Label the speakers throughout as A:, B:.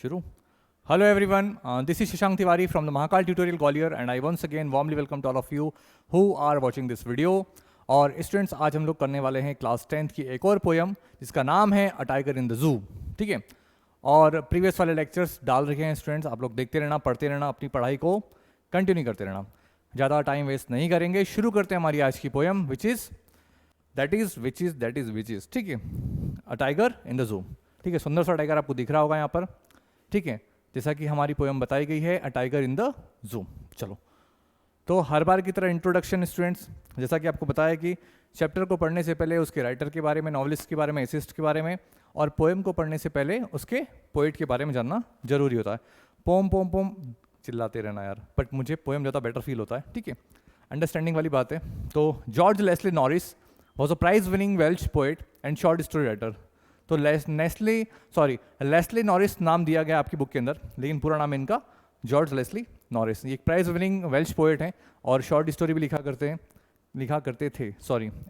A: शुरू. Hello everyone, this is Shashank Tiwari from the Mahakal Tutorial Gwalior and I once again warmly welcome to all of you who are watching this video. और students आज हम लोग करने वाले हैं class 10th की एक और पोयम जिसका नाम है अ टाइगर इन द जू. ठीक है, और प्रीवियस वाले लेक्चर्स डाल रखे हैं स्टूडेंट्स, आप लोग देखते रहना, पढ़ते रहना, अपनी पढ़ाई को कंटिन्यू करते रहना. ज़्यादा टाइम वेस्ट नहीं करेंगे, शुरू करते हैं हमारी आज की पोयम विच इज़ ठीक है, अ टाइगर इन द जू. ठीक है, सुंदर सा टाइगर आपको दिख रहा होगा यहाँ पर. ठीक है, जैसा कि हमारी पोयम बताई गई है, अ टाइगर इन द जू. चलो, तो हर बार की तरह इंट्रोडक्शन स्टूडेंट्स, जैसा कि आपको बताया कि चैप्टर को पढ़ने से पहले उसके राइटर के बारे में, नॉवलिस्ट के बारे में, एसिस्ट के बारे में, और पोएम को पढ़ने से पहले उसके पोइट के बारे में जानना जरूरी होता है. पोम पोम पोम चिल्लाते रहना यार, बट मुझे पोएम ज़्यादा बेटर फील होता है. ठीक है, अंडरस्टैंडिंग वाली बात है. तो George Leslie Norris was a prize winning Welsh poet and short story writer. तो लेस्ली नॉरिस नाम दिया गया आपकी बुक के अंदर, लेकिन पूरा नाम इनका जॉर्ज लेस्ली नॉरिस. ये एक प्राइज विनिंग वेल्श पोएट हैं और शॉर्ट स्टोरी भी लिखा करते थे.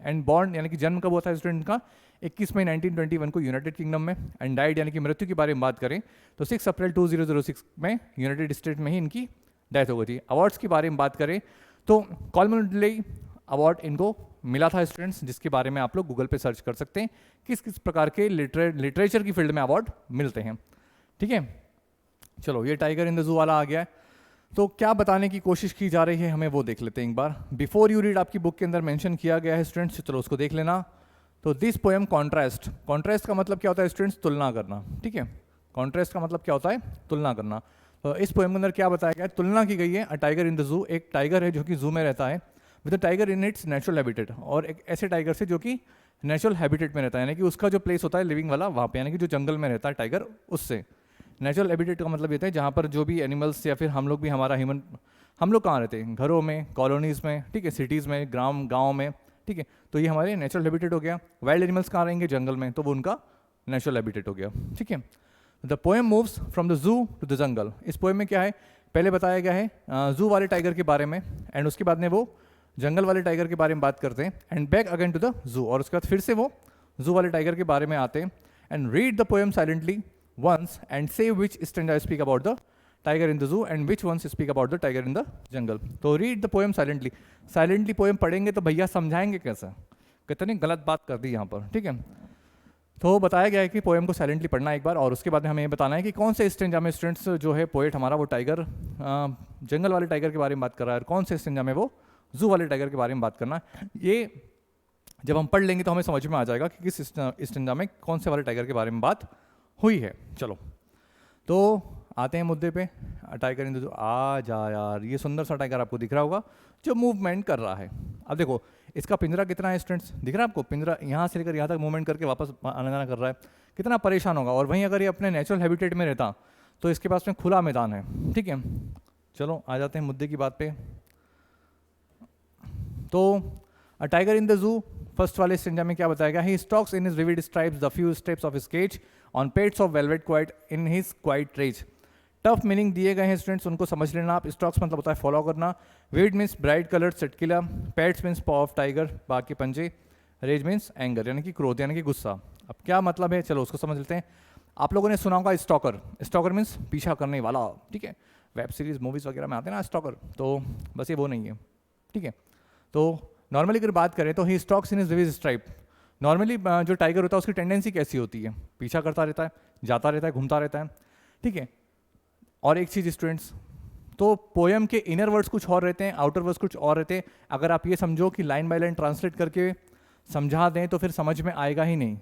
A: एंड बॉर्न यानी कि जन्म कब होता है स्टूडेंट का 21 मई 1921 को यूनाइटेड किंगडम में. एंड डाइड यानी कि मृत्यु के बारे में बात करें तो 6 अप्रैल 2006 में यूनाइटेड स्टेट में ही इनकी डेथ हो गई थी. अवार्ड्स के बारे में बात करें तो कॉलमनली अवार्ड इनको मिला था स्टूडेंट्स, जिसके बारे में आप लोग गूगल पे सर्च कर सकते हैं किस किस प्रकार के लिटरेचर की फील्ड में अवार्ड मिलते हैं. ठीक है, चलो ये टाइगर इन द जू वाला आ गया है. तो क्या बताने की कोशिश की जा रही है हमें वो देख लेते हैं एक बार. बिफोर यू रीड आपकी बुक के अंदर मेंशन किया गया है स्टूडेंट्स, चलो उसको देख लेना. तो दिस पोएम कॉन्ट्रास्ट का मतलब क्या होता है स्टूडेंट्स? तुलना करना. ठीक है, कॉन्ट्रास्ट का मतलब क्या होता है? तुलना करना. तो इस पोएम के अंदर क्या बताया गया है? तुलना की गई है अ टाइगर इन द जू, एक टाइगर है जो कि जू में रहता है, with a tiger in its natural habitat, और एक ऐसे टाइगर से जो कि नेचुरल हैबिटेट में रहता है, यानी कि उसका जो प्लेस होता है लिविंग वाला वहाँ पे, यानी कि जो जंगल में रहता है टाइगर, उससे. नेचुरल हैबिटेट का मतलब ये है जहाँ पर जो भी एनिमल्स या फिर हम लोग भी, हमारा ह्यूमन, हम लोग कहाँ रहते हैं? घरों में, कॉलोनीज़ में, ठीक है, सिटीज़ में, गाँव में. ठीक है, तो ये हमारे नेचुरल हैबिटेट हो गया. वाइल्ड एनिमल्स कहाँ रहेंगे? जंगल में, तो वो उनका नेचुरल हैबिटेट हो गया. ठीक है, the poem moves from the zoo to the jungle. इस पोएम में क्या है? पहले बताया गया है जू वाले टाइगर के बारे में, एंड उसके बाद में वो जंगल वाले टाइगर के बारे में बात करते हैं, and back again to the zoo, और उसके बाद फिर से वो जू वाले टाइगर के बारे में आते हैं. And read the poem silently once and say which stanza speak about the tiger in the zoo and which ones speak about the tiger in the jungle. तो read the poem silently poem पढ़ेंगे तो भैया समझाएंगे कैसे? कितनी गलत बात कर दी यहाँ पर. ठीक है, तो बताया गया है कि पोएम को साइलेंटली पढ़ना एक बार, और उसके बाद हमें ये बताना है कि कौन से स्टेंजा में स्टूडेंट्स जो है पोएट हमारा वो टाइगर, जंगल वाले टाइगर के बारे में बात कर रहा है, और कौन से स्टेंजा में वो जू वाले टाइगर के बारे में बात करना है. ये जब हम पढ़ लेंगे तो हमें समझ में आ जाएगा कि किस स्टेंजा में कौन से वाले टाइगर के बारे में बात हुई है. चलो, तो आते हैं मुद्दे पे. टाइगर इन द जू, आ जा यार, ये सुंदर सा टाइगर आपको दिख रहा होगा जो मूवमेंट कर रहा है. अब देखो इसका पिंजरा कितना है स्टूडेंट्स, दिख रहा है आपको? पिंजरा यहाँ से लेकर यहाँ तक मूवमेंट करके वापस आना जाना कर रहा है, कितना परेशान होगा. और वहीं अगर ये अपने नेचुरल हैबिटेट में रहता तो इसके पास में खुला मैदान है. ठीक है, चलो आ जाते हैं मुद्दे की बात पे. तो a tiger in the zoo first वाले स्टेंजा में क्या बताया गया? He stalks in his vivid stripes the few steps of his cage on pads of velvet quiet in his quiet rage. Tough meaning दिए गए हैं स्टूडेंट्स, उनको समझ लेना आप. स्टॉक्स मतलब होता है फॉलो करना, विविड मीन्स ब्राइट कलर्ड चटकीला, पेड्स मीन्स पॉ ऑफ टाइगर बाकी पंजे, रेज मीन्स एंगर यानी कि क्रोध यानी कि गुस्सा. अब क्या मतलब है, चलो उसको समझ लेते हैं. आप लोगों ने सुना होगा स्टॉकर मीन्स पीछा करने वाला. ठीक है, वेब सीरीज मूवीज़ वगैरह में आते हैं ना स्टॉकर, तो बस ये वो नहीं है. ठीक है, तो नॉर्मली अगर बात करें तो he stalks in his vivid stripe. Normally जो टाइगर होता है उसकी टेंडेंसी कैसी होती है? पीछा करता रहता है, जाता रहता है, घूमता रहता है. ठीक है, और एक चीज़ स्टूडेंट्स, तो पोएम के इनर वर्ड्स कुछ और रहते हैं, आउटर वर्ड्स कुछ और रहते हैं. अगर आप ये समझो कि लाइन बाय लाइन ट्रांसलेट करके समझा दें तो फिर समझ में आएगा ही नहीं.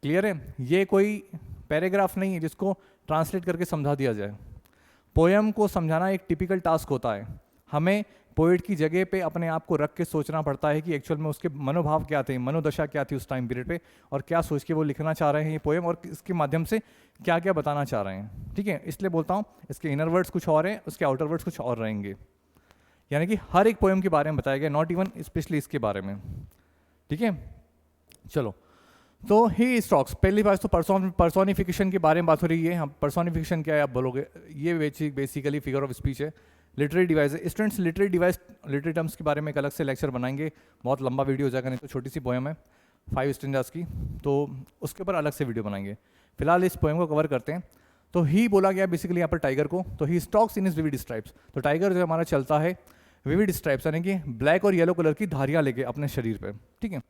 A: क्लियर है? ये कोई पैराग्राफ नहीं है जिसको ट्रांसलेट करके समझा दिया जाए. पोएम को समझाना एक टिपिकल टास्क होता है. हमें पोइट की जगह पे अपने आप को रख के सोचना पड़ता है कि एक्चुअल में उसके मनोभाव क्या थे, मनोदशा क्या थी उस टाइम पीरियड पे, और क्या सोच के वो लिखना चाह रहे हैं ये पोएम, और इसके माध्यम से क्या क्या बताना चाह रहे हैं. ठीक है, इसलिए बोलता हूँ इसके इनर वर्ड्स कुछ और हैं, उसके आउटर वर्ड्स कुछ और रहेंगे. यानी कि हर एक पोएम के बारे में बताया गया, नॉट इवन स्पेशली इसके बारे में. ठीक है, चलो, तो ही स्टॉक्स, पहली बात तो पर्सोनिफिकेशन के बारे में बात हो रही है. हम पर्सोनिफिकेशन क्या है आप बोलोगे? ये बेसिकली फिगर ऑफ स्पीच है. लिटरेरी डिवाइस है स्टूडेंट्स. लिटरेरी टर्म्स के बारे में एक अलग से लेक्चर बनाएंगे, बहुत लंबा वीडियो हो जाएगा, नहीं तो छोटी सी पोएम है 5 स्टेंजास की, तो उसके ऊपर अलग से वीडियो बनाएंगे. फिलहाल इस पोएम को कवर करते हैं. तो ही बोला गया बेसिकली यहाँ पर टाइगर को, तो he stalks in his vivid stripes. तो टाइगर जो हमारा चलता है विविड स्ट्राइप्स यानी कि ब्लैक और येलो कलर की धारियाँ लेके अपने शरीर पर, ठीक है।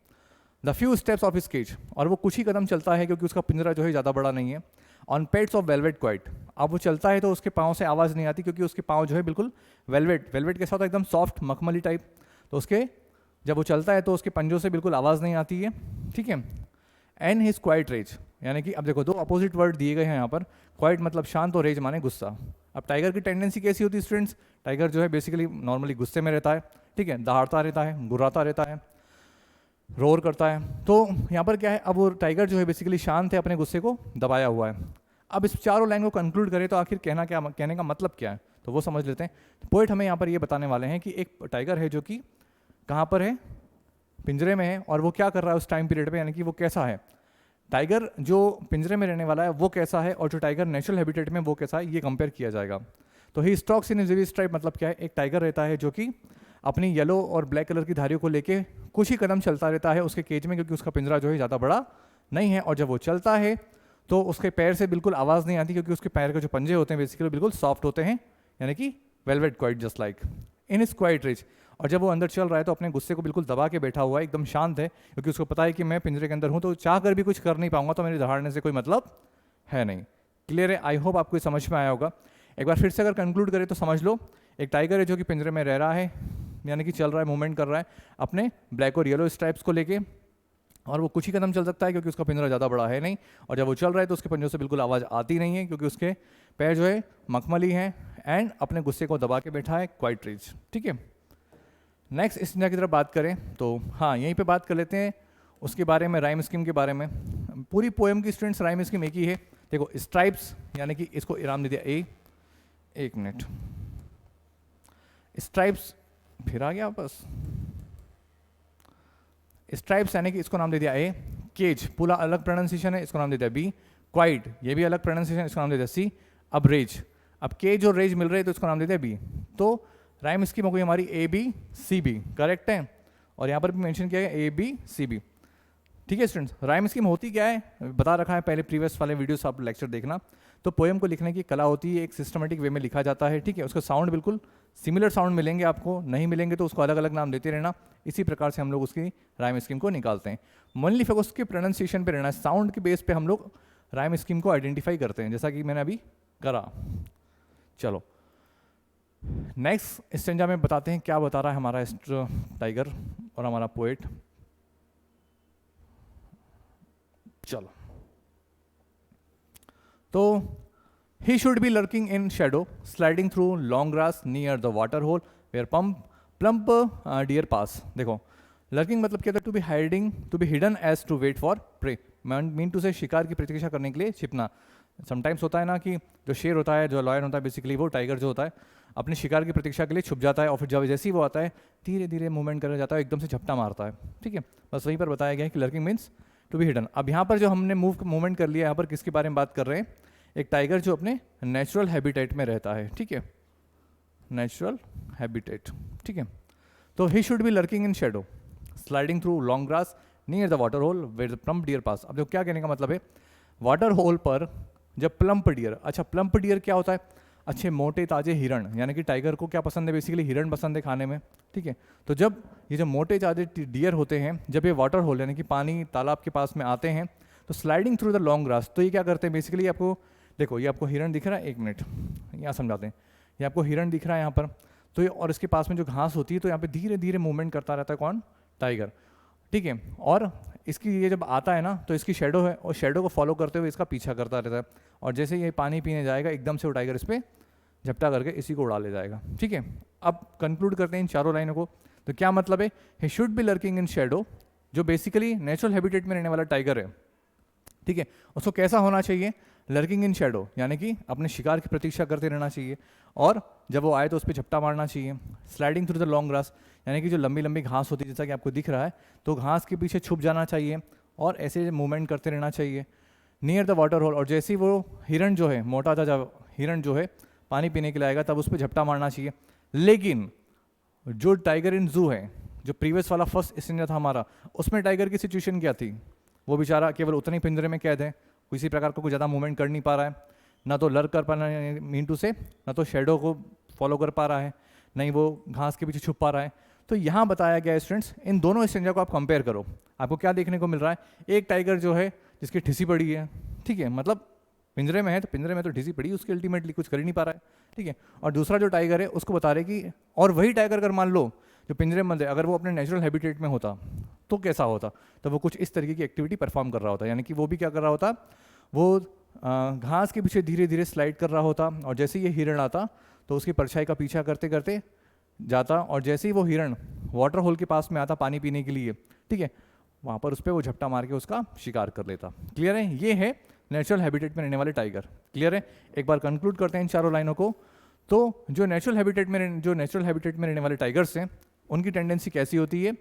A: The few steps of his cage, और वो कुछ ही कदम चलता है क्योंकि उसका पिंजरा जो है ज़्यादा बड़ा नहीं है। On pads of velvet quite, अब वो चलता है तो उसके पाँव से आवाज़ नहीं आती क्योंकि उसके पाँव जो है बिल्कुल वेलवेट के साथ एकदम सॉफ्ट मखमली टाइप, तो उसके जब वो चलता है तो उसके पंजों से बिल्कुल आवाज़ नहीं आती है, ठीक है। एंड हिज क्वाइट रेज, यानी कि अब देखो दो अपोजिट वर्ड दिए गए हैं यहाँ पर, क्वाइट मतलब शांत और रेज माने गुस्सा। अब टाइगर की टेंडेंसी कैसी होती है स्टूडेंट्स, टाइगर जो है बेसिकली नॉर्मली गुस्से में रहता है, ठीक है, दहाड़ता रहता है, गुर्राता रहता है, रोर करता है। तो यहाँ पर क्या है, अब वो टाइगर जो है बेसिकली शांत है, अपने गुस्से को दबाया हुआ है। अब इस चारों लाइन को कंक्लूड करें तो आखिर कहने का मतलब क्या है, तो वो समझ लेते हैं। पोएट हमें यहाँ पर ये बताने वाले हैं कि एक टाइगर है जो कि कहाँ पर है, पिंजरे में है, और वो क्या कर रहा है उस टाइम पीरियड में, यानी कि वो कैसा है। टाइगर जो पिंजरे में रहने वाला है वो कैसा है, और जो टाइगर नेचुरल हैबिटेट में वो कैसा है, ये कंपेयर किया जाएगा। तो he stalks in vivid stripe मतलब क्या है, एक टाइगर रहता है जो कि अपनी येलो और ब्लैक कलर की धारियों को लेके कुछ ही कदम चलता रहता है उसके केज में, क्योंकि उसका पिंजरा जो है ज़्यादा बड़ा नहीं है। और जब वो चलता है तो उसके पैर से बिल्कुल आवाज़ नहीं आती क्योंकि उसके पैर के जो पंजे होते हैं बेसिकली बिल्कुल सॉफ्ट होते हैं, यानी कि velvet quite just like in is quite rich. और जब वो अंदर चल रहा है तो अपने गुस्से को बिल्कुल दबा के बैठा हुआ है, एकदम शांत है, क्योंकि उसको पता है कि मैं पिंजरे के अंदर हूँ तो चाह कर भी कुछ कर नहीं पाऊंगा, तो मेरे दहाड़ने से कोई मतलब है नहीं। क्लियर है, आई होप आपको समझ में आया होगा। एक बार फिर से अगर कंक्लूड करें तो समझ लो, एक टाइगर है जो कि पिंजरे में रह रहा है, यानी कि चल रहा है, मूवमेंट कर रहा है अपने ब्लैक और येलो स्ट्राइप्स को लेके, और वो कुछ ही कदम चल सकता है क्योंकि उसका पिंजरा ज़्यादा बड़ा है नहीं। और जब वो चल रहा है तो उसके पंजों से बिल्कुल आवाज़ आती नहीं है क्योंकि उसके पैर जो है मखमली हैं, एंड अपने गुस्से को दबा के बैठा है, क्वाइट रिच, ठीक है। नेक्स्ट इस की तरफ बात करें तो हाँ, यहीं पे बात कर लेते हैं उसके बारे में, राइम स्कीम के बारे में। पूरी पोएम की स्टूडेंट्स राइम स्कीम एक ही है। देखो स्ट्राइप्स, यानी कि इसको इराम दे दिया ए, एक मिनट, स्ट्राइप्स फिर आ गया वापस, स्ट्राइप्स यानी कि इसको नाम दे दिया ए, केज पूरा अलग प्रोनाउंसिएशन है, इसको नाम दे दिया बी, क्वाइट ये भी अलग प्रोनाउंसिएशन, इसको नाम दे दिया सी। अब रेज, अब केज और रेज मिल रहे हैं तो इसको नाम दे दिया बी। तो राइम स्कीम हो गई हमारी A B C B, correct है, और यहाँ पर भी मेंशन किया गया ए बी सी बी, ठीक है स्टूडेंट्स। राइम स्कीम होती क्या है बता रखा है पहले, प्रीवियस वाले वीडियोस आप लेक्चर देखना। तो पोएम को लिखने की कला होती है, एक सिस्टमेटिक वे में लिखा जाता है, ठीक है। उसका साउंड बिल्कुल सिमिलर साउंड मिलेंगे आपको, नहीं मिलेंगे तो उसको अलग अलग नाम देते रहना। इसी प्रकार से हम लोग उसकी राइम स्कीम को निकालते हैं। मनली फोकस उसके प्रोनाउंसिएशन पे रहना, साउंड के बेस पे हम लोग राइम स्कीम को आइडेंटिफाई करते हैं, जैसा कि मैंने अभी करा। चलो नेक्स्ट स्टेंजा में बताते हैं क्या बता रहा है हमारा टाइगर और हमारा पोएट। चलो, तो he should be lurking in shadow sliding through long grass near the water hole where plump deer pass. देखो लर्किंग मतलब क्या था, to be hiding, to be hidden as to wait for prey, mean to say शिकार की प्रतीक्षा करने के लिए छिपना। Sometimes होता है ना कि जो शेर होता है, जो लॉयन होता है, बेसिकली वो टाइगर जो होता है अपने शिकार की प्रतीक्षा के लिए छुप जाता है, और फिर जब जैसे ही वो आता है धीरे धीरे मूवमेंट करने जाता है, एकदम से झपटा मारता है, ठीक है। बस वहीं पर बताया गया है कि lurking means to be hidden. अब यहाँ पर जो हमने मूवमेंट कर लिया, यहाँ पर किसके बारे में बात कर रहे हैं, एक टाइगर जो अपने नेचुरल हैबिटेट में रहता है, ठीक है, नेचुरल हैबिटेट, ठीक है। तो he should be lurking in shadow sliding through long grass near the water hole where the plump deer pass. अब देखो क्या कहने का मतलब है, वाटर होल पर जब प्लम्प डियर, अच्छा प्लम्प डियर क्या होता है, अच्छे मोटे ताजे हिरण, यानी कि टाइगर को क्या पसंद है, बेसिकली हिरण पसंद है खाने में, ठीक है। तो जब ये जो मोटे ताजे डियर होते हैं, जब ये वाटर होल यानी कि पानी तालाब के पास में आते हैं, तो sliding through the long grass, तो ये क्या करते हैं बेसिकली, आपको देखो ये आपको हिरण दिख रहा है, एक मिनट यहाँ समझाते हैं, ये आपको हिरण दिख रहा है यहाँ पर, तो ये और इसके पास में जो घास होती है, तो यहाँ पे धीरे धीरे मूवमेंट करता रहता है कौन, टाइगर, ठीक है। और इसकी ये जब आता है ना तो इसकी शेडो है, और शेडो को फॉलो करते हुए इसका पीछा करता रहता है, और जैसे ये पानी पीने जाएगा एकदम से वो टाइगर इस पर झपटा करके इसी को उड़ा ले जाएगा, ठीक है। अब कंक्लूड करते हैं इन चारों लाइनों को। तो क्या मतलब है, ही should be lurking in shadow, जो बेसिकली नेचुरल हैबिटेट में रहने वाला टाइगर है, ठीक है, उसको कैसा होना चाहिए, लर्किंग इन शेडो, यानी कि अपने शिकार की प्रतीक्षा करते रहना चाहिए, और जब वो आए तो उस पर झपटा मारना चाहिए। Sliding through the long grass, यानी कि जो लंबी लंबी घास होती है जैसा कि आपको दिख रहा है, तो घास के पीछे छुप जाना चाहिए और ऐसे मूवमेंट करते रहना चाहिए। नियर द वाटर होल, और जैसे ही वो हिरण जो है, मोटा ताजा हिरण जो है पानी पीने के लिए आएगा तब उस पर झपटा मारना चाहिए। लेकिन जो टाइगर इन जू है, जो प्रीवियस वाला फर्स्ट स्टेंजा था हमारा, उसमें टाइगर की सिचुएशन क्या थी, वो बेचारा केवल उतने पिंजरे में कैद है, किसी प्रकार का कोई ज़्यादा मूवमेंट कर नहीं पा रहा है। ना तो लर्क कर पा रहा है मीन टू से, ना तो शेडो को फॉलो कर पा रहा है, नहीं वो घास के पीछे छुप पा रहा है। तो यहाँ बताया गया स्टूडेंट्स, इन दोनों स्ट्रेंजा को आप कंपेयर करो, आपको क्या देखने को मिल रहा है? एक टाइगर जो है जिसकी ठिसी पड़ी है, ठीक है, मतलब पिंजरे में है तो पिंजरे में तो ठिसी पड़ी, उसके अल्टीमेटली कुछ कर ही नहीं पा रहा है, ठीक है। और दूसरा जो टाइगर है उसको बता रहे कि, और वही टाइगर अगर मान लो जो पिंजरे में है, अगर वो अपने नेचुरल हैबिटेट में होता तो कैसा होता? तो वो कुछ इस तरीके की एक्टिविटी परफॉर्म कर रहा होता, यानी कि वो भी क्या कर रहा होता, वो घास के पीछे धीरे धीरे स्लाइड कर रहा होता, और जैसे ही ये हिरण आता तो उसकी परछाई का पीछा करते करते जाता, और जैसे ही वो हिरण वाटर होल के पास में आता पानी पीने के लिए, ठीक है, वहाँ पर उस पर वो झपटा मार के उसका शिकार कर लेता। क्लियर है? ये है नेचुरल हैबिटेट में रहने वाले टाइगर। क्लियर है? एक बार कंक्लूड करते हैं इन चारों लाइनों को। तो जो नेचुरल हैबिटेट में रहने वाले टाइगर्स हैं, उनकी टेंडेंसी कैसी होती है?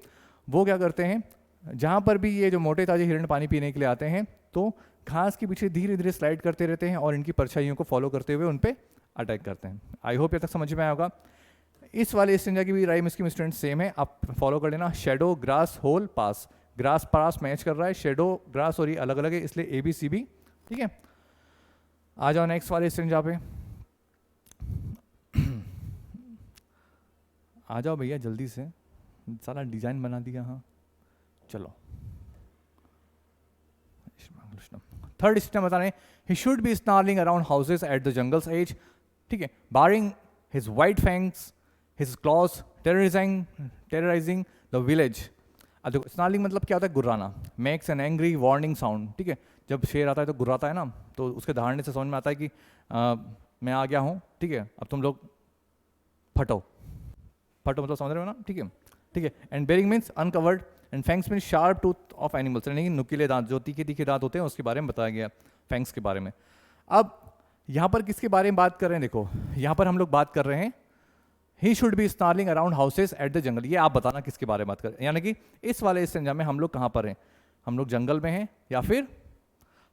A: वो क्या करते हैं, जहाँ पर भी ये जो मोटे ताजे हिरण पानी पीने के लिए आते हैं तो घास के पीछे धीरे धीरे स्लाइड करते रहते हैं और इनकी परछाइयों को फॉलो करते हुए उन पर अटैक करते हैं। आई होप ये तक समझ में आया होगा। इस वाले स्ट्रेंजा की भी राइम इसकी स्टूडेंट सेम है, आप फॉलो कर लेना। शेडो, ग्रास, होल, पास। ग्रास पास मैच कर रहा है, शेडो, ग्रास और ये अलग अलग है, इसलिए ABCB। ठीक है, आ जाओ नेक्स्ट वाले स्ट्रेंजा पे। आ जाओ भैया जल्दी से, सारा डिजाइन बना दिया। हाँ चलो, थर्ड स्टेप बता रहे हैं, he should be snarling around houses at the jungle's edge. ठीक है, baring his white fangs, his claws, terrorising the village. अब देखो स्नार्लिंग मतलब क्या होता है? गुर्राना। Makes an angry warning sound. ठीक है, जब शेर आता है तो गुर्राता है ना, तो उसके दहाड़ने से समझ में आता है कि मैं आ गया हूँ, ठीक है, अब तुम लोग फटो। फटो मतलब समझ रहे हो ना? ठीक है, ठीक है। And baring means uncovered, and fangs means sharp tooth of animals, यानी कि नुकीले दांत, जो तीखे तीखे दांत होते हैं उसके बारे में बताया गया, फैंग्स के बारे में। अब यहाँ पर किसके बारे में बात कर रहे हैं? देखो यहाँ पर हम लोग बात कर रहे हैं, he should be snarling around houses at the jungle. ये आप बताना किसके बारे में बात कर रहे हैं, यानी कि इस वाले स्टेंजा में हम लोग कहाँ पर हैं? हम लोग जंगल में हैं या फिर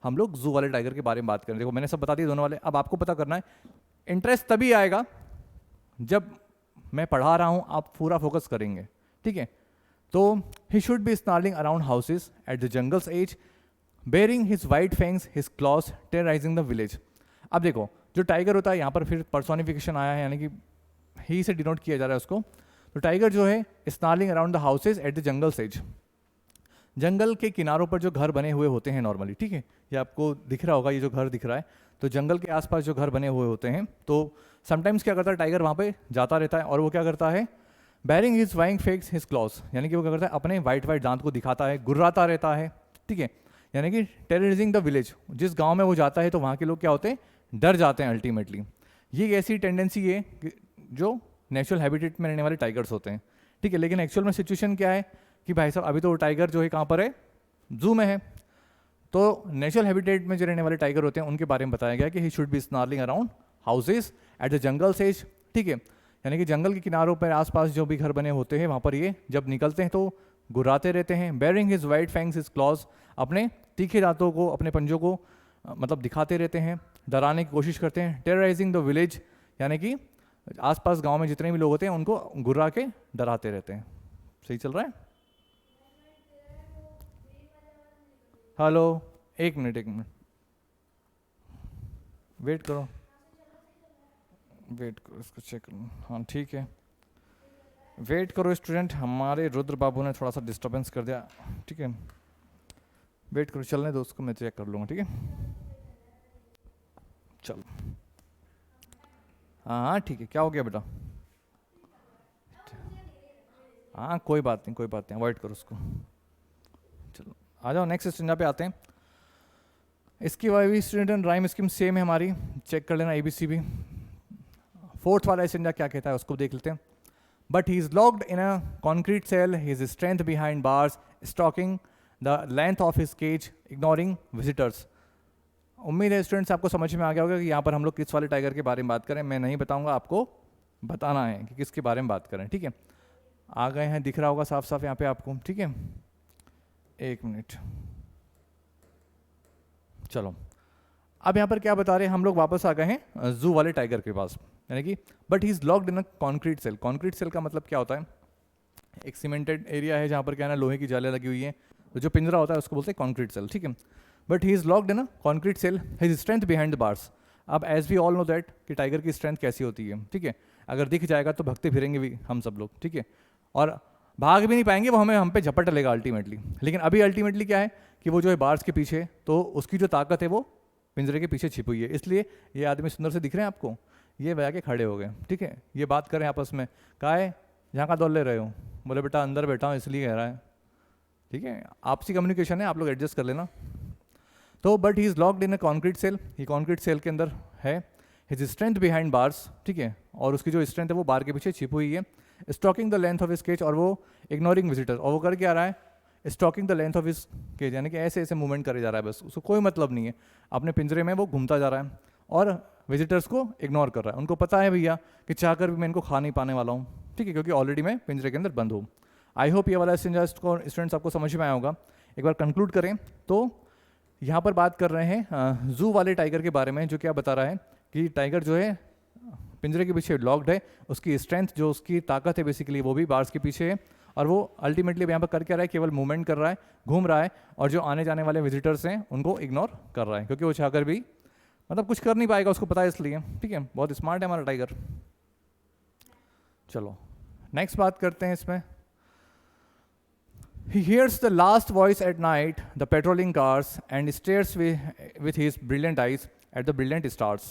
A: हम लोग जू वाले टाइगर के बारे में बात करें। देखो मैंने सब बता दिया दोनों वाले। अब आपको पता करना है, इंटरेस्ट तभी आएगा जब मैं पढ़ा रहा हूं, आप पूरा फोकस करेंगे। ठीक है, तो he should be snarling around houses at the jungle's edge, baring his white fangs, his claws, terrorising the village. अब देखो जो टाइगर होता है, यहाँ पर फिर पर्सोनिफिकेशन आया है, यानी कि ही से डिनोट किया जा रहा है उसको। तो टाइगर जो है snarling around the houses at the jungle's edge, जंगल के किनारों पर जो घर बने हुए होते हैं नॉर्मली, ठीक है, ये आपको दिख रहा होगा, ये जो घर दिख रहा है, तो जंगल के आसपास जो घर बने हुए होते हैं, तो समटाइम्स क्या करता है टाइगर वहाँ पे जाता रहता है, और वो क्या करता है, bearing his vying fakes his clause, यानी कि वो क्या करता है अपने वाइट वाइट दांत को दिखाता है, गुर्राता रहता है। ठीक है, यानी कि टेररिजिंग द विलेज, जिस गाँव में वो जाता है तो वहाँ के लोग क्या होते हैं, डर जाते हैं अल्टीमेटली। ये ऐसी टेंडेंसी है जो नेचुरल हैबिटेट में रहने वाले टाइगर्स होते हैं। ठीक है, लेकिन एक्चुअल में सिचुएशन क्या है कि भाई साहब अभी तो टाइगर जो है कहाँ पर है, जू में है। तो नेचुरल हैबिटेट में जो रहने वाले टाइगर होते हैं उनके बारे में बताया गया कि ही should be snarling around houses at the jungle says. ठीक है, यानी कि जंगल के किनारों पर आसपास जो भी घर बने होते हैं वहाँ पर ये जब निकलते हैं तो गुर्राते रहते हैं। Baring his white fangs his claws, अपने तीखे दांतों को, अपने पंजों को मतलब दिखाते रहते हैं, डराने की कोशिश करते हैं। टेरराइजिंग द विलेज, यानी कि आसपास गांव में जितने भी लोग होते हैं उनको गुर्रा के डराते रहते हैं। सही चल रहा है? हेलो, एक मिनट वेट करो इसको चेक करो। हाँ ठीक है, वेट करो स्टूडेंट, हमारे रुद्र बाबू ने थोड़ा सा डिस्टर्बेंस कर दिया। ठीक है, वेट करो, चलने दो उसको, मैं चेक कर लूँगा। ठीक है, चलो। हाँ ठीक है, क्या हो गया बेटा? हाँ कोई बात नहीं अवॉइड करो उसको। चलो आ जाओ नेक्स्ट स्टेंजा पे आते हैं। इसकी why student and rhyme scheme same है हमारी, चेक कर लेना ABCB। फोर्थ वाला स्टेंजा क्या कहता है उसको देख लेते हैं। But he is locked in a concrete cell, his strength behind bars, stalking the length of his cage, ignoring visitors. उम्मीद है स्टूडेंट्स आपको समझ में आ गया होगा कि यहाँ पर हम लोग किस वाले टाइगर के बारे में बात करें। मैं नहीं बताऊंगा, आपको बताना है कि किसके बारे में बात करें। ठीक है, आ गए हैं, दिख रहा होगा साफ साफ यहाँ पे आपको। ठीक है, एक मिनट, चलो अब यहाँ पर क्या बता रहे हैं हम लोग, वापस आ गए हैं जू वाले टाइगर के पास, यानी कि but he is locked in a concrete cell. Concrete cell का मतलब क्या होता है? एक सीमेंटेड एरिया है जहाँ पर क्या है ना, लोहे की जालियाँ लगी हुई है, तो जो पिंजरा होता है उसको बोलते हैं कॉन्क्रीट सेल। ठीक है, but he is locked in a concrete cell, his strength behind the bars. अब as we all know that कि टाइगर की स्ट्रेंथ कैसी होती है, ठीक है, अगर दिख जाएगा तो भगते फिरेंगे भी हम सब लोग, ठीक है, और भाग भी नहीं पाएंगे, वो हम पे झपट लेगा अल्टीमेटली। लेकिन अभी अल्टीमेटली क्या है कि वो जो है बार्स के पीछे, तो उसकी जो ताकत है वो पिंजरे के पीछे छिपी हुई है, इसलिए ये आदमी सुंदर से दिख रहे हैं आपको, ये बजा के खड़े हो गए, ठीक है। ये बात करें आपस में, कहा है जहाँ का दौड़ ले रहे हो, बोले बेटा अंदर बैठा हूँ इसलिए कह रहा है, ठीक है, आपसी कम्युनिकेशन है, आप लोग एडजस्ट कर लेना। तो but he is locked in a concrete cell, ये कॉन्क्रीट सेल के अंदर है, हिज स्ट्रेंथ बिहाइंड बार्स, ठीक है, और उसकी जो स्ट्रेंथ है वो बार के पीछे छिपी हुई है, stalking the length of sketch, और वो इग्नोरिंग विजिटर, और वो कर क्या रहा है, stalking the length of his cage, यानी कि ऐसे ऐसे मूवमेंट करे जा रहा है, बस उसको कोई मतलब नहीं है, अपने पिंजरे में वो घूमता जा रहा है और विजिटर्स को इग्नोर कर रहा है। उनको पता है भैया कि चाहकर भी मैं इनको खा नहीं पाने वाला हूँ, ठीक है, क्योंकि ऑलरेडी मैं पिंजरे के अंदर बंद हूँ। आई होप ये वाला स्टूडेंट्स आपको समझ में आया होगा। एक बार कंक्लूड करें तो यहाँ पर बात कर रहे हैं जू वाले टाइगर के बारे में, जो क्या बता रहा है कि टाइगर जो है पिंजरे के पीछे लॉक्ड है, उसकी स्ट्रेंथ जो उसकी ताकत है बेसिकली वो भी बार्स के पीछे है, और वो अल्टीमेटली यहाँ पर कर क्या रहा है, केवल मूवमेंट कर रहा है, घूम रहा है, और जो आने जाने वाले विजिटर्स हैं उनको इग्नोर कर रहा है, क्योंकि वो चाहकर भी मतलब कुछ कर नहीं पाएगा, उसको पता है इसलिए, ठीक है, बहुत स्मार्ट है हमारा टाइगर। चलो नेक्स्ट बात करते हैं इसमें। He hears the last voice at night, the patrolling cars, and stares with his brilliant eyes at the brilliant stars.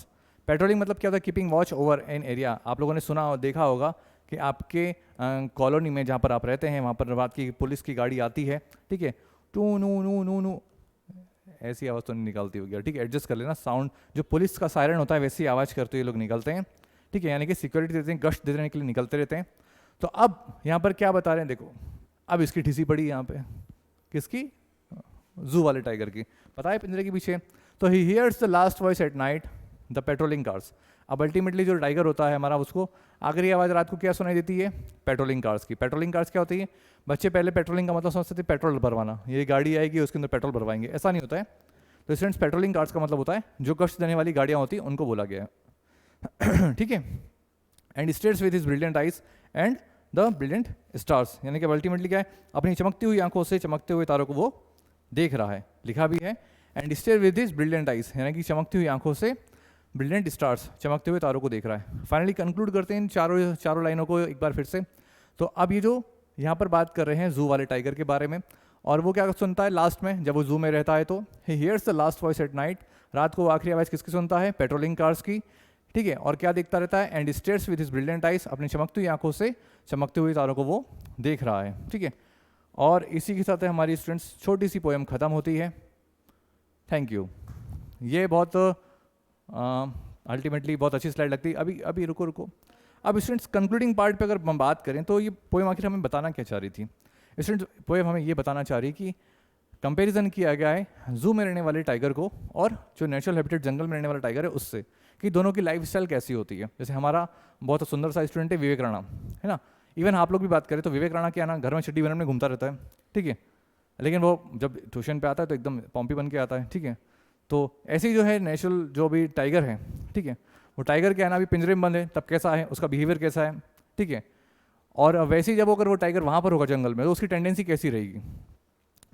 A: Patrolling मतलब क्या होता है, keeping watch over an area. आप लोगों ने सुना और देखा होगा कि आपके कॉलोनी में जहाँ पर आप रहते हैं वहाँ पर रात की पुलिस की गाड़ी आती है, ठीक है, टू नू नू नू नू ऐसी आवाज़ तो नहीं निकालती होगी, ठीक है, एडजस्ट कर लेना, साउंड जो पुलिस का सायरन होता है वैसी आवाज़ करते हुए लोग निकलते हैं, ठीक है, यानी कि सिक्योरिटी देते हैं, गश्त देने के लिए निकलते रहते हैं। तो अब यहाँ पर क्या बता रहे हैं, देखो अब इसकी ठिसी पड़ी यहाँ पे, किसकी, जू वाले टाइगर की, पता है पिंजरे के पीछे। तो he hears the last voice at night the patrolling cars. अब अल्टीमेटली जो टाइगर होता है हमारा, उसको आखिरी आवाज़ रात को क्या सुनाई देती है, पेट्रोलिंग कार्स की। पेट्रोलिंग कार्स क्या होती है, बच्चे पहले पेट्रोलिंग का मतलब समझते थे पेट्रोल भरवाना, ये गाड़ी आएगी उसके अंदर पेट्रोल भरवाएंगे, ऐसा नहीं होता है। तो स्टूडेंट्स पेट्रोलिंग कार्स का मतलब होता है जो गश्त देने वाली गाड़ियाँ होती हैं उनको बोला गया है, ठीक है। And states with his brilliant eyes and the brilliant stars, यानी कि अल्टीमेटली क्या है, अपनी चमकती हुई आंखों से चमकते हुए तारों को वो देख रहा है, लिखा भी है, and stare with his brilliant eyes, यानी कि चमकती हुई आंखों से ब्रिलियंट स्टार्स, चमकते हुए तारों को देख रहा है। फाइनली कंक्लूड करते हैं इन चारों लाइनों को एक बार फिर से। तो अब ये जो यहाँ पर बात कर रहे हैं जू वाले टाइगर के बारे में, और वो क्या सुनता है लास्ट में जब वो जू में रहता है, तो he hears the last voice at night, रात को आखिरी आवाज़ किसकी सुनता है, पेट्रोलिंग कार्स की, ठीक है, और क्या देखता रहता है, and stairs with his brilliant eyes, अपनी चमकती हुई आंखों से चमकते हुए तारों को वो देख रहा है, ठीक है। और इसी के साथ हमारी स्टूडेंट्स छोटी सी पोएम ख़त्म होती है। Thank you. ये बहुत अल्टीमेटली बहुत अच्छी स्लाइड लगती है। अभी रुको अब स्टूडेंट्स कंक्लूडिंग पार्ट पे अगर हम बात करें तो ये पोएम आखिर हमें बताना क्या चाह रही थी। स्टूडेंट्स पोएम हमें ये बताना चाह रही कि कंपैरिजन किया गया है जू में रहने वाले टाइगर को और जो नेचुरल हैबिटेट जंगल में रहने वाला टाइगर है उससे, कि दोनों की लाइफस्टाइल कैसी होती है। जैसे हमारा बहुत सुंदर सा स्टूडेंट है विवेक राणा, है ना, इवन आप लोग भी बात करें तो विवेक राणा क्या है ना, घर में चड्डी बन में घूमता रहता है, ठीक है, लेकिन वो जब ट्यूशन पे आता है तो एकदम पॉम्पी बन के आता है, ठीक है। तो ऐसे ही जो है नेचुरल जो भी टाइगर है, ठीक है, वो टाइगर क्या है ना अभी पिंजरे में बंद है, तब कैसा है उसका बिहेवियर कैसा है, ठीक है, और वैसे ही जब अगर वो टाइगर वहाँ पर होगा जंगल में तो उसकी टेंडेंसी कैसी रहेगी।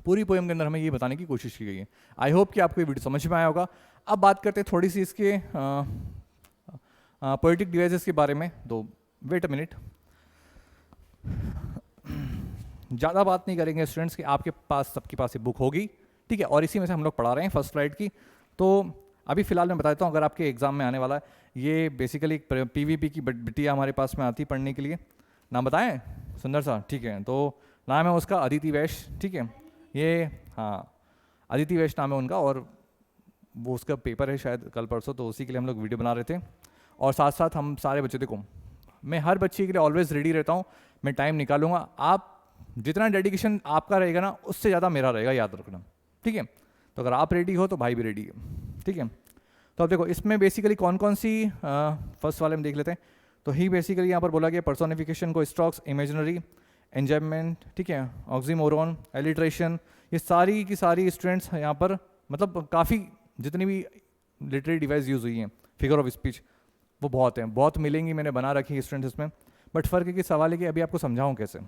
A: पूरी पोएम के अंदर हमें ये बताने की कोशिश की गई है। आई होप कि आपको ये वीडियो समझ में आया होगा। अब बात करते हैं थोड़ी सी इसके पोएटिक डिवाइसेस के बारे में। तो वेट अ मिनट, ज़्यादा बात नहीं करेंगे स्टूडेंट्स कि आपके पास सबके पास ये बुक होगी, ठीक है, और इसी में से हम लोग पढ़ा रहे हैं फर्स्ट स्लाइड की। तो अभी फ़िलहाल मैं बता देता हूँ, अगर आपके एग्जाम में आने वाला है, ये बेसिकली एक PVP की बिटिया हमारे पास में आती पढ़ने के लिए। नाम बताएं, सुंदर सा, ठीक है, तो नाम है उसका अदिति वैश्य, ठीक है, ये हाँ अदिति वैश्य नाम है उनका, और वो उसका पेपर है शायद कल परसों, तो उसी के लिए हम लोग वीडियो बना रहे थे। और साथ साथ हम सारे बच्चों, देखो मैं हर बच्चे के लिए ऑलवेज रेडी रहता हूँ, मैं टाइम निकालूंगा। आप जितना डेडिकेशन आपका रहेगा ना उससे ज़्यादा मेरा रहेगा, याद रखना, ठीक है। तो अगर आप रेडी हो तो भाई भी रेडी है, ठीक है। तो अब देखो इसमें बेसिकली कौन कौन सी फर्स्ट वाले में देख लेते हैं। तो ही बेसिकली यहाँ पर बोला गया पर्सोनिफिकेशन को स्टॉक्स, इमेजिनरी, एंजॉयमेंट, ठीक है, ऑक्सीमोरॉन, एलिट्रेशन, ये सारी की सारी स्टूडेंट्स यहाँ पर मतलब काफ़ी जितनी भी लिटरेरी डिवाइस यूज़ हुई हैं, फिगर ऑफ स्पीच, वो बहुत हैं, बहुत मिलेंगी, मैंने बना रखी है स्टूडेंट्स इसमें। बट फ़र्क है कि सवाल है कि अभी आपको समझाऊँ कैसे।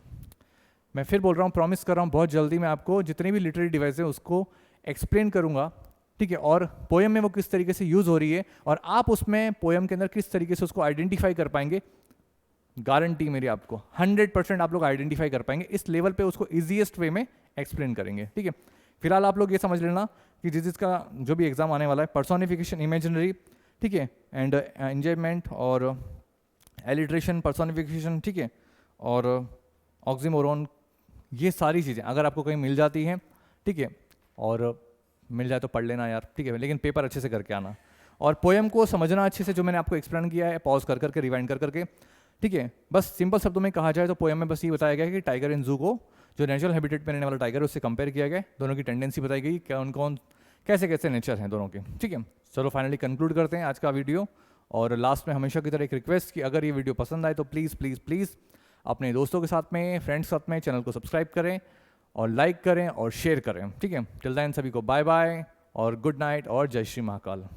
A: मैं फिर बोल रहा हूँ, प्रॉमिस कर रहा हूँ बहुत जल्दी मैं आपको जितनी भी लिटरेरी डिवाइस है उसको एक्सप्लेन करूँगा ठीक है, और पोएम में वो किस तरीके से यूज हो रही है और आप उसमें पोएम के अंदर किस तरीके से उसको आइडेंटिफाई कर पाएंगे, गारंटी मेरी आपको 100% आप लोग आइडेंटिफाई कर पाएंगे। इस लेवल पे उसको इजीएस्ट वे में एक्सप्लेन करेंगे। ठीक है, फिलहाल आप लोग ये समझ लेना कि जिसका जो भी एग्जाम आने वाला है, पर्सोनिफिकेशन, इमेजिनरी, ठीक है, एंड एंजॉयमेंट और एलिट्रेशन, पर्सोनिफिकेशन, ठीक है, और ऑक्सीमोरोन, ये सारी चीज़ें अगर आपको कहीं मिल जाती हैं, ठीक है, और मिल जाए तो पढ़ लेना यार, ठीक है, लेकिन पेपर अच्छे से करके आना। और पोएम को समझना अच्छे से, जो मैंने आपको एक्सप्लेन किया है, पॉज कर करके, रिवाइंड कर करके, ठीक है। बस सिंपल शब्दों में कहा जाए तो पोएम में बस ये बताया गया है कि टाइगर इन जू को जो नेचुरल हैबिटेट में रहने वाला टाइगर है उससे कंपेयर किया गया, दोनों की टेंडेंसी बताई गई, कौन कौन कैसे कैसे नेचर हैं दोनों के। ठीक है, चलो फाइनली कंक्लूड करते हैं आज का वीडियो। और लास्ट में हमेशा की तरह एक रिक्वेस्ट कि अगर ये वीडियो पसंद आए तो प्लीज़ प्लीज़ प्लीज़ अपने दोस्तों के साथ में, फ्रेंड्स के साथ में चैनल को सब्सक्राइब करें और लाइक करें और शेयर करें। ठीक है, टिल देन सभी को बाय बाय और गुड नाइट और जय श्री महाकाल।